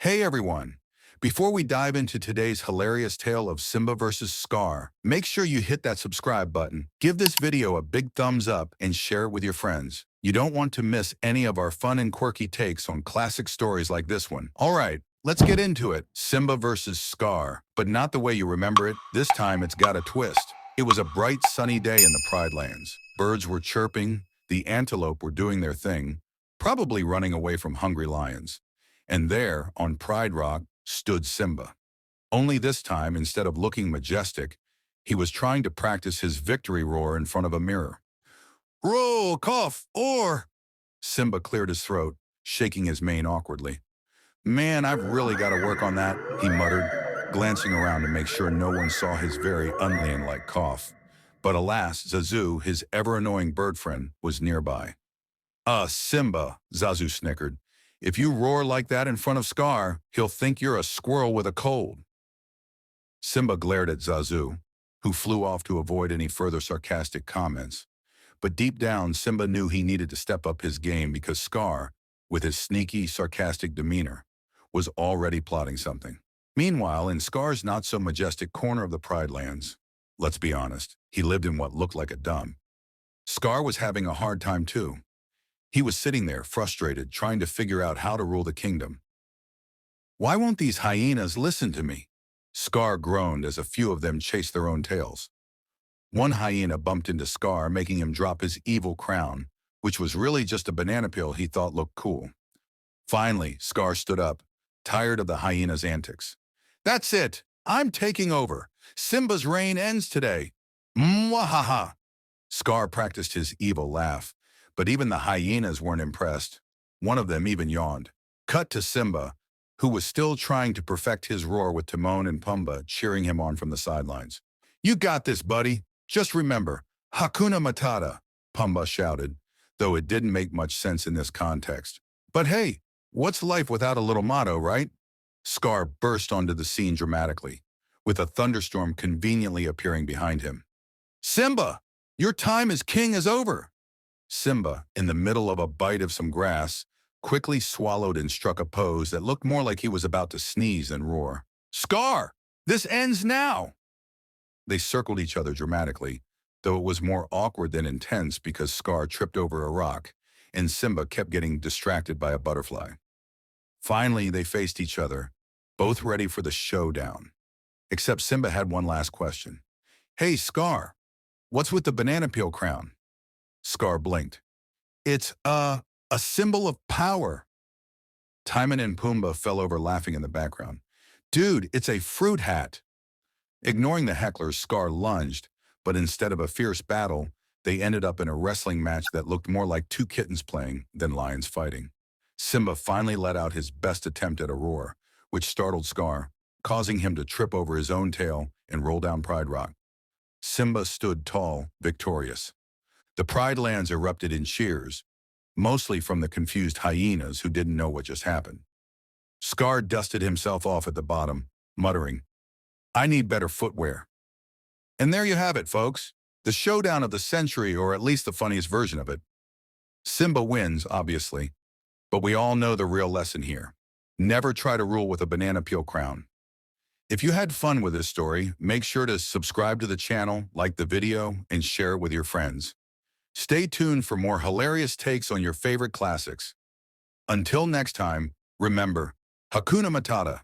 Hey everyone! Before we dive into today's hilarious tale of Simba versus Scar, make sure you hit that subscribe button, give this video a big thumbs up, and share it with your friends. You don't want to miss any of our fun and quirky takes on classic stories like this one. Alright, let's get into it. Simba versus Scar, but not the way you remember it. This time it's got a twist. It was a bright sunny day in the Pride Lands. Birds were chirping, the antelope were doing their thing, probably running away from hungry lions. And there, on Pride Rock, stood Simba. Only this time, instead of looking majestic, he was trying to practice his victory roar in front of a mirror. Roll, cough, or... Simba cleared his throat, shaking his mane awkwardly. Man, I've really got to work on that, he muttered, glancing around to make sure no one saw his very unlion-like cough. But alas, Zazu, his ever-annoying bird friend, was nearby. Simba, Zazu snickered. If you roar like that in front of Scar, he'll think you're a squirrel with a cold. Simba glared at Zazu, who flew off to avoid any further sarcastic comments. But deep down, Simba knew he needed to step up his game because Scar, with his sneaky, sarcastic demeanor, was already plotting something. Meanwhile, in Scar's not-so-majestic corner of the Pride Lands, let's be honest, he lived in what looked like a dump. Scar was having a hard time too. He was sitting there, frustrated, trying to figure out how to rule the kingdom. Why won't these hyenas listen to me? Scar groaned as a few of them chased their own tails. One hyena bumped into Scar, making him drop his evil crown, which was really just a banana peel he thought looked cool. Finally, Scar stood up, tired of the hyena's antics. That's it! I'm taking over! Simba's reign ends today! Mwahaha! Scar practiced his evil laugh. But even the hyenas weren't impressed. One of them even yawned. Cut to Simba, who was still trying to perfect his roar with Timon and Pumbaa cheering him on from the sidelines. You got this, buddy. Just remember, Hakuna Matata, Pumbaa shouted, though it didn't make much sense in this context. But hey, what's life without a little motto, right? Scar burst onto the scene dramatically, with a thunderstorm conveniently appearing behind him. Simba, your time as king is over. Simba, in the middle of a bite of some grass, quickly swallowed and struck a pose that looked more like he was about to sneeze than roar. Scar! This ends now! They circled each other dramatically, though it was more awkward than intense because Scar tripped over a rock, and Simba kept getting distracted by a butterfly. Finally, they faced each other, both ready for the showdown. Except Simba had one last question. Hey, Scar, what's with the banana peel crown? Scar blinked. It's, a symbol of power. Timon and Pumbaa fell over laughing in the background. Dude, it's a fruit hat. Ignoring the hecklers, Scar lunged, but instead of a fierce battle, they ended up in a wrestling match that looked more like two kittens playing than lions fighting. Simba finally let out his best attempt at a roar, which startled Scar, causing him to trip over his own tail and roll down Pride Rock. Simba stood tall, victorious. The Pride Lands erupted in cheers, mostly from the confused hyenas who didn't know what just happened. Scar dusted himself off at the bottom, muttering, I need better footwear. And there you have it, folks. The showdown of the century, or at least the funniest version of it. Simba wins, obviously, but we all know the real lesson here. Never try to rule with a banana peel crown. If you had fun with this story, make sure to subscribe to the channel, like the video, and share it with your friends. Stay tuned for more hilarious takes on your favorite classics. Until next time, remember, Hakuna Matata.